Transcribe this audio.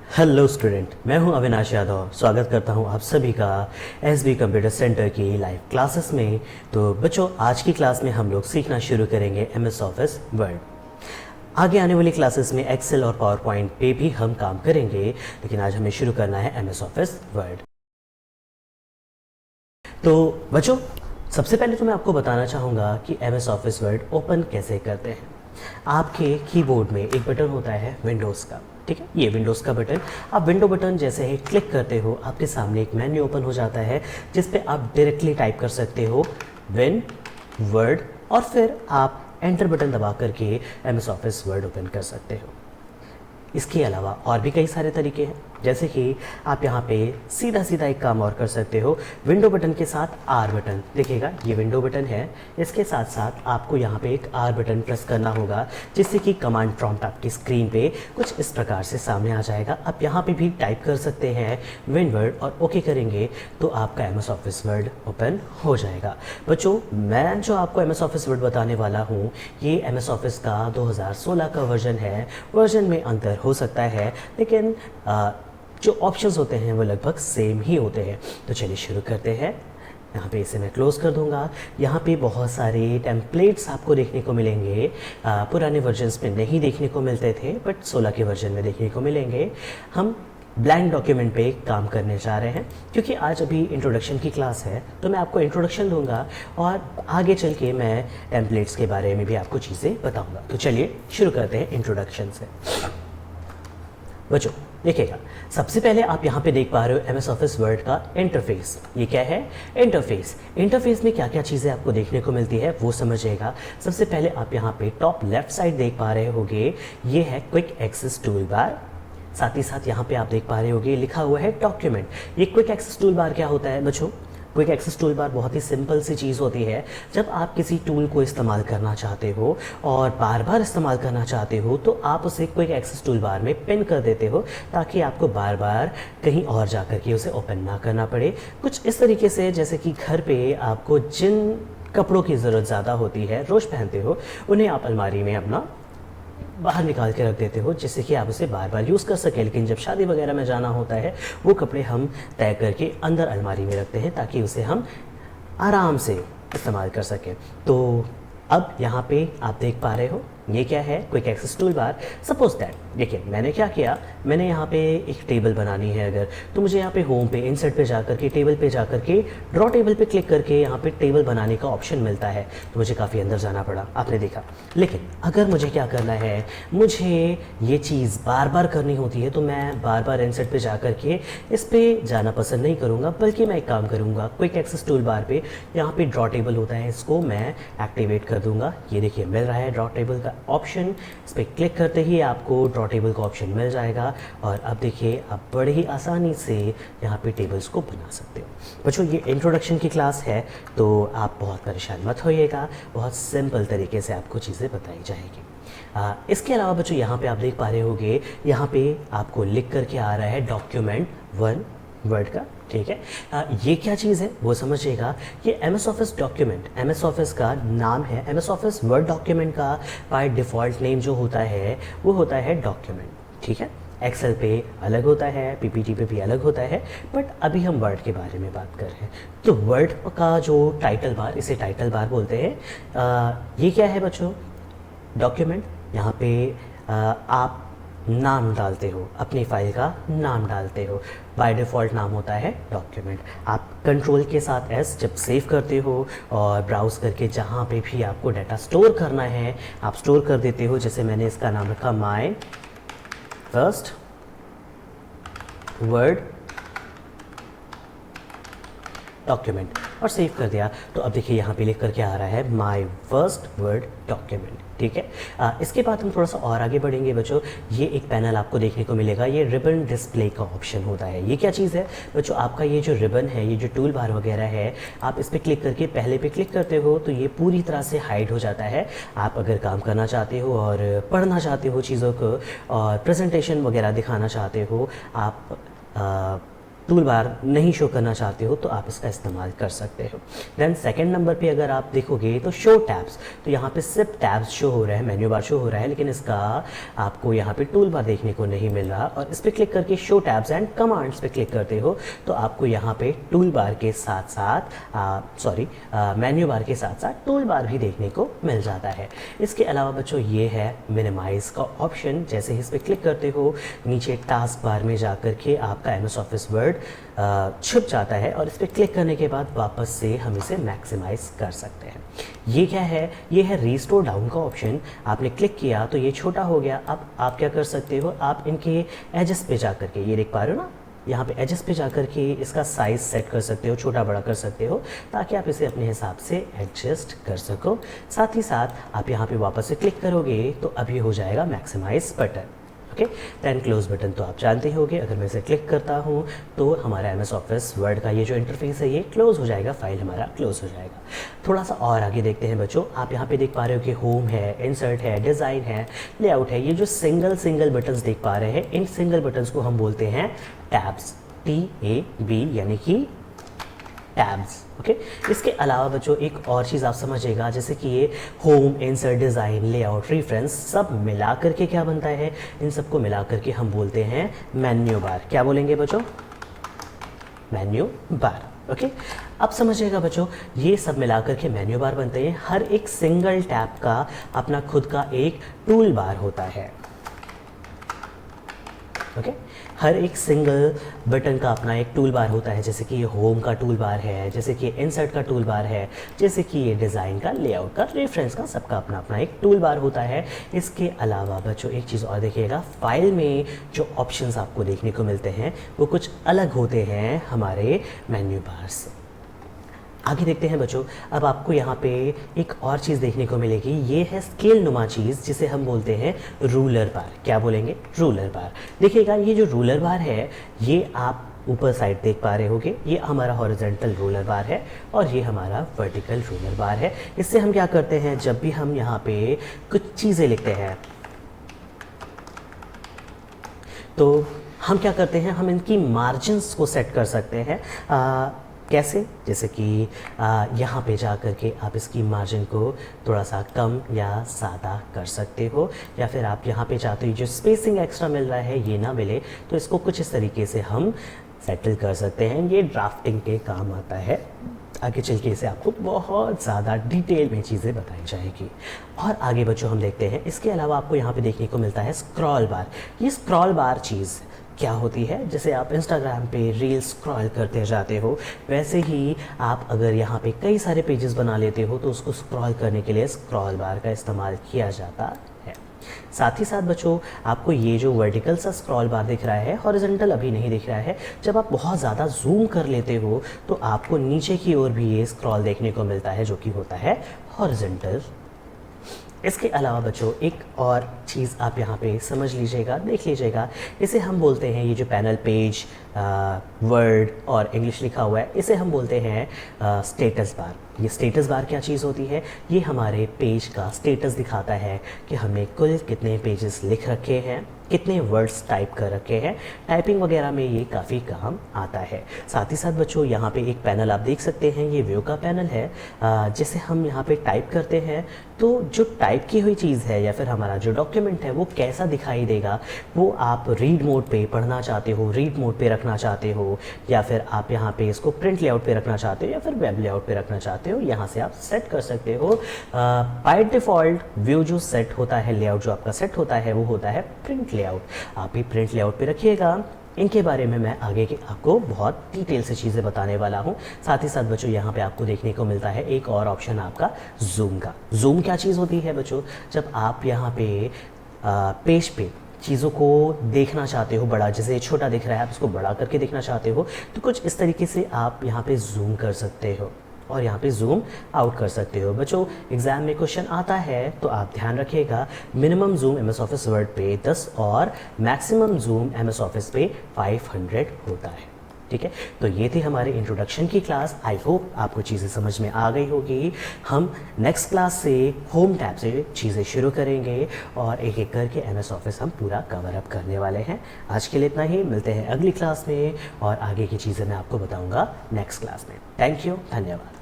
Hello student, मैं हूं अविनाश यादव। स्वागत करता हूं आप सभी का एसबी कंप्यूटर सेंटर की लाइव क्लासेस में। तो बच्चों, आज की क्लास में हम लोग सीखना शुरू करेंगे एमएस ऑफिस वर्ड। आगे आने वाली क्लासेस में एक्सेल और पावर पॉइंट पे भी हम काम करेंगे, लेकिन आज हमें शुरू करना है एमएस ऑफिस वर्ड। तो बच्चों, सबसे पहले तो मैं आपको बताना चाहूँगा कि एमएस ऑफिस वर्ड ओपन कैसे करते हैं। आपके कीबोर्ड में एक बटन होता है विंडोज़ का, ठीक है, ये विंडोज़ का बटन। आप विंडो बटन जैसे ही क्लिक करते हो, आपके सामने एक मेन्यू ओपन हो जाता है जिस पे आप डायरेक्टली टाइप कर सकते हो विन वर्ड, और फिर आप एंटर बटन दबा करके एमएस ऑफिस वर्ड ओपन कर सकते हो। इसके अलावा और भी कई सारे तरीके हैं, जैसे कि आप यहाँ पे सीधा सीधा एक काम और कर सकते हो। विंडो बटन के साथ आर बटन दिखेगा, ये विंडो बटन है। इसके साथ साथ आपको यहाँ पे एक आर बटन प्रेस करना होगा, जिससे कि कमांड प्रॉम्प्ट आपकी स्क्रीन पे कुछ इस प्रकार से सामने आ जाएगा। आप यहाँ पे भी टाइप कर सकते हैं विन वर्ड और ओके करेंगे तो आपका एमएस ऑफिस वर्ड ओपन हो जाएगा। बच्चों, मैं जो आपको एमएस ऑफिस वर्ड बताने वाला हूँ, ये एमएस ऑफिस का 2016 का वर्जन है। वर्जन में अंतर हो सकता है, लेकिन जो ऑप्शंस होते हैं वो लगभग सेम ही होते हैं। तो चलिए शुरू करते हैं। यहाँ पे इसे मैं क्लोज कर दूंगा। यहाँ पे बहुत सारे टेम्पलेट्स आपको देखने को मिलेंगे। पुराने वर्जन्स में नहीं देखने को मिलते थे, बट 16 के वर्जन में देखने को मिलेंगे। हम ब्लैंक डॉक्यूमेंट पे काम करने जा रहे हैं, क्योंकि आज अभी इंट्रोडक्शन की क्लास है, तो मैं आपको इंट्रोडक्शन दूंगा और आगे चल के मैं टेम्पलेट्स के बारे में भी आपको चीज़ें बताऊंगा। तो चलिए शुरू करते हैं इंट्रोडक्शन से। बच्चों देखिएगा, सबसे पहले आप यहाँ पे देख पा रहे हो एमएस ऑफिस वर्ड का इंटरफेस। ये क्या है? इंटरफेस। इंटरफेस में क्या क्या चीज़ें आपको देखने को मिलती है वो समझिएगा। सबसे पहले आप यहाँ पे टॉप लेफ्ट साइड देख पा रहे होंगे, ये है क्विक एक्सेस टूल बार। साथ ही साथ यहाँ पे आप देख पा रहे होंगे लिखा हुआ है डॉक्यूमेंट। ये क्विक एक्सेस टूल बार क्या होता है बच्चों? क्विक एक्सेस टूल बार बहुत ही सिंपल सी चीज़ होती है। जब आप किसी टूल को इस्तेमाल करना चाहते हो और बार बार इस्तेमाल करना चाहते हो, तो आप उसे क्विक एक्सेस टूल बार में पिन कर देते हो, ताकि आपको बार बार कहीं और जा कर के उसे ओपन ना करना पड़े। कुछ इस तरीके से, जैसे कि घर पे आपको जिन कपड़ों की ज़रूरत ज़्यादा होती है, रोज़ पहनते हो, उन्हें आप अलमारी में अपना बाहर निकाल के रख देते हो, जिससे कि आप उसे बार बार यूज़ कर सकें। लेकिन जब शादी वगैरह में जाना होता है, वो कपड़े हम तय करके अंदर अलमारी में रखते हैं, ताकि उसे हम आराम से इस्तेमाल कर सकें। तो अब यहाँ पे आप देख पा रहे हो, ये क्या है? Quick access tool bar. Suppose that, देखिए मैंने क्या किया, मैंने यहाँ पे एक टेबल बनानी है अगर, तो मुझे यहाँ पे होम पे इंसर्ट पे जाकर के टेबल पे जाकर के ड्रॉ टेबल पे क्लिक करके यहाँ पे टेबल बनाने का ऑप्शन मिलता है। तो मुझे काफ़ी अंदर जाना पड़ा, आपने देखा। लेकिन अगर मुझे क्या करना है, मुझे ये चीज़ बार बार करनी होती है, तो मैं बार बार इंसर्ट पे जाकर के इस पर जाना पसंद नहीं करूँगा, बल्कि मैं एक काम करूँगा, क्विक एक्सेस टूल बार पे यहाँ पे ड्रॉ टेबल होता है, इसको मैं एक्टिवेट कर दूँगा। ये देखिए मिल रहा है ड्रॉ टेबल का ऑप्शन। इस पर क्लिक करते ही आपको ड्रॉ टेबल का ऑप्शन मिल जाएगा, और अब देखिए आप बड़े ही आसानी से यहाँ पे टेबल्स को बना सकते हो। बच्चों, ये इंट्रोडक्शन की क्लास है, तो आप बहुत परेशान मत होइएगा, बहुत सिंपल तरीके से आपको चीज़ें बताई जाएगी। इसके अलावा बच्चों, यहाँ पे आप देख पा रहे होंगे, यहाँ पे आपको लिख करके आ रहा है डॉक्यूमेंट 1 वर्ड का, ठीक है। ये क्या चीज़ है वो समझिएगा। ये MS office document, MS office का नाम है। एमएस ऑफिस वर्ड डॉक्यूमेंट का बाय डिफ़ॉल्ट नेम जो होता है वो होता है डॉक्यूमेंट, ठीक है। एक्सेल पे अलग होता है, पीपीटी पे भी अलग होता है, बट अभी हम वर्ड के बारे में बात कर रहे हैं। तो वर्ड का जो टाइटल बार, इसे टाइटल बार बोलते हैं। ये क्या है बच्चों? डॉक्यूमेंट। यहाँ पे आप नाम डालते हो, अपनी फाइल का नाम डालते हो। बाय डिफ़ॉल्ट नाम होता है डॉक्यूमेंट। आप कंट्रोल के साथ एस जब सेव करते हो और ब्राउज़ करके जहाँ पे भी आपको डाटा स्टोर करना है, आप स्टोर कर देते हो। जैसे मैंने इसका नाम रखा माय फर्स्ट वर्ड डॉक्यूमेंट, और सेव कर दिया। तो अब देखिए यहाँ पे लिख करके आ रहा है माय फर्स्ट वर्ड डॉक्यूमेंट, ठीक है। इसके बाद हम थोड़ा सा और आगे बढ़ेंगे बच्चों। ये एक पैनल आपको देखने को मिलेगा, ये रिबन डिस्प्ले का ऑप्शन होता है। ये क्या चीज़ है बच्चों? आपका ये जो रिबन है, ये जो टूल बार वगैरह है, आप इस पर क्लिक करके पहले पे क्लिक करते हो तो ये पूरी तरह से हाइड हो जाता है। आप अगर काम करना चाहते हो और पढ़ना चाहते हो चीज़ों को, और प्रेजेंटेशन वगैरह दिखाना चाहते हो, आप टूल बार नहीं शो करना चाहते हो तो आप इसका इस्तेमाल कर सकते हो। देन सेकंड नंबर पे अगर आप देखोगे तो शो टैब्स, तो यहाँ पे सिर्फ टैब्स शो हो रहा है, मेन्यू बार शो हो रहा है, लेकिन इसका आपको यहाँ पे टूल बार देखने को नहीं मिल रहा। और इस पर क्लिक करके शो टैब्स एंड कमांड्स पे क्लिक करते हो तो आपको यहाँ पे टूल बार के साथ साथ मेन्यू बार के साथ साथ टूल बार भी देखने को मिल जाता है। इसके अलावा बच्चों ये है मिनिमाइज का ऑप्शन। जैसे ही इस पर क्लिक करते हो नीचे टास्क बार में जाकर के आपका एमएस ऑफिस वर्ड छुप जाता है और इस पर क्लिक करने के बाद वापस से हम इसे मैक्सिमाइज कर सकते हैं। ये क्या है? ये है रीस्टोर डाउन का ऑप्शन। आपने क्लिक किया तो ये छोटा हो गया। अब आप क्या कर सकते हो, आप इनके एजेस पे जा करके, ये देख पा रहे हो ना, यहाँ पे एजेस पे जाकर के इसका साइज़ सेट कर सकते हो, छोटा बड़ा कर सकते हो, ताकि आप इसे अपने हिसाब से एडजस्ट कर सको। साथ ही साथ आप यहाँ पे वापस से क्लिक करोगे तो अभी हो जाएगा maximise button. Okay, then close button तो आप जानते होंगे, अगर मैं इसे क्लिक करता हूँ तो हमारा एमएस ऑफिस वर्ड का ये जो इंटरफेस है ये क्लोज हो जाएगा, फाइल हमारा क्लोज हो जाएगा। थोड़ा सा और आगे देखते हैं बच्चों। आप यहाँ पे देख पा रहे हो कि होम है, इंसर्ट है, डिज़ाइन है, लेआउट है। ये जो सिंगल बटन्स देख पा रहे हैं, इन सिंगल बटन्स को हम बोलते हैं टैब्स, TAB यानी कि टैब्स। ओके, इसके अलावा बच्चों एक और चीज़ आप समझिएगा, जैसे कि ये home, insert, design, layout, reference सब मिला करके क्या बनता है, इन सबको मिला करके हम बोलते हैं मेन्यू बार। क्या बोलेंगे बच्चों? Menu bar. ओके, अब समझिएगा बच्चों, ये सब मिलाकर के मेन्यू बार बनते हैं। हर एक सिंगल टैब का अपना खुद का एक टूल बार होता है। ओके, हर एक सिंगल बटन का अपना एक टूल बार होता है। जैसे कि ये होम का टूल बार है, जैसे कि इंसर्ट का टूल बार है, जैसे कि ये डिज़ाइन का, लेआउट का, रेफरेंस का, सबका अपना अपना एक टूल बार होता है। इसके अलावा बच्चों एक चीज़ और देखिएगा, फाइल में जो ऑप्शंस आपको देखने को मिलते हैं वो कुछ अलग होते हैं हमारे मेन्यू बार से। आगे देखते हैं बच्चों। अब आपको यहाँ पे एक और चीज़ देखने को मिलेगी, ये है स्केल नुमा चीज़ जिसे हम बोलते हैं रूलर बार। क्या बोलेंगे? रूलर बार। देखिएगा ये जो रूलर बार है ये आप ऊपर साइड देख पा रहे होगे, ये हमारा हॉरिजॉन्टल रूलर बार है और ये हमारा वर्टिकल रूलर बार है। इससे हम क्या करते हैं, जब भी हम यहाँ पे कुछ चीज़ें लिखते हैं तो हम क्या करते हैं, हम इनकी मार्जिन्स को सेट कर सकते हैं। कैसे? जैसे कि यहाँ पे जा कर के आप इसकी मार्जिन को थोड़ा सा कम या ज़्यादा कर सकते हो, या फिर आप यहाँ पे चाहते हो जो स्पेसिंग एक्स्ट्रा मिल रहा है ये ना मिले, तो इसको कुछ इस तरीके से हम सेटल कर सकते हैं। ये ड्राफ्टिंग के काम आता है। आगे चल के इसे आपको बहुत ज़्यादा डिटेल में चीज़ें बताई जाएगी। और आगे बच्चों हम देखते हैं, इसके अलावा आपको यहाँ पे देखने को मिलता है स्क्रॉल बार। ये स्क्रॉल बार चीज़ क्या होती है, जैसे आप इंस्टाग्राम पे रील स्क्रॉल करते जाते हो, वैसे ही आप अगर यहाँ पे कई सारे पेजेस बना लेते हो तो उसको स्क्रॉल करने के लिए स्क्रॉल बार का इस्तेमाल किया जाता है। साथ ही साथ बच्चों आपको ये जो वर्टिकल सा स्क्रॉल बार दिख रहा है, हॉरिजॉन्टल अभी नहीं दिख रहा है, जब आप बहुत ज़्यादा जूम कर लेते हो तो आपको नीचे की ओर भी ये स्क्रॉल देखने को मिलता है जो कि होता है हॉरिजॉन्टल। इसके अलावा बच्चों एक और चीज़ आप यहाँ पे समझ लीजिएगा, देख लीजिएगा, इसे हम बोलते हैं, ये जो पैनल पेज वर्ड और इंग्लिश लिखा हुआ है इसे हम बोलते हैं स्टेटस बार। ये स्टेटस बार क्या चीज़ होती है, ये हमारे पेज का स्टेटस दिखाता है कि हमने कुल कितने पेजेस लिख रखे हैं, कितने वर्ड्स टाइप कर रखे हैं। टाइपिंग वगैरह में ये काफ़ी काम आता है। साथ ही साथ बच्चों यहाँ पे एक पैनल आप देख सकते हैं, ये व्यू का पैनल है, जिसे हम यहाँ पे टाइप करते हैं तो जो टाइप की हुई चीज़ है या फिर हमारा जो डॉक्यूमेंट है वो कैसा दिखाई देगा, वो आप रीड मोड पे पढ़ना चाहते हो, रीड मोड पे रखना चाहते हो, या फिर आप यहाँ पे इसको प्रिंट लेआउट पे रखना चाहते हो या फिर वेब लेआउट पे रखना चाहते हो, यहाँ से आप सेट कर सकते हो। बाय डिफ़ॉल्ट व्यू जो सेट होता है, लेआउट जो आपका सेट होता है वो होता है प्रिंट लेआउट। आप भी प्रिंट लेआउट पे रखिएगा। इनके बारे में मैं आगे के आपको बहुत डिटेल से चीज़ें बताने वाला हूँ। साथ ही साथ बच्चों यहाँ पे आपको देखने को मिलता है एक और ऑप्शन आपका जूम का। जूम क्या चीज़ होती है बच्चों, जब आप यहाँ पे पेज पे चीज़ों को देखना चाहते हो बड़ा, जैसे छोटा दिख रहा है आप इसको बड़ा करके देखना चाहते हो तो कुछ इस तरीके से आप यहाँ पे जूम कर सकते हो और यहाँ पे जूम आउट कर सकते हो। बच्चों एग्जाम में क्वेश्चन आता है तो आप ध्यान रखिएगा, minimum zoom MS office word पे 10 और मैक्सिमम जूम एमएस ऑफिस पे 500 होता है। ठीक है। तो ये थी हमारी इंट्रोडक्शन की क्लास। आई होप आपको चीज़ें समझ में आ गई होगी। हम नेक्स्ट क्लास से होम टैब से चीज़ें शुरू करेंगे और एक एक करके MS ऑफिस हम पूरा कवर अप करने वाले हैं। आज के लिए इतना ही, मिलते हैं अगली क्लास में और आगे की चीज़ें मैं आपको बताऊंगा नेक्स्ट क्लास में। थैंक यू, धन्यवाद।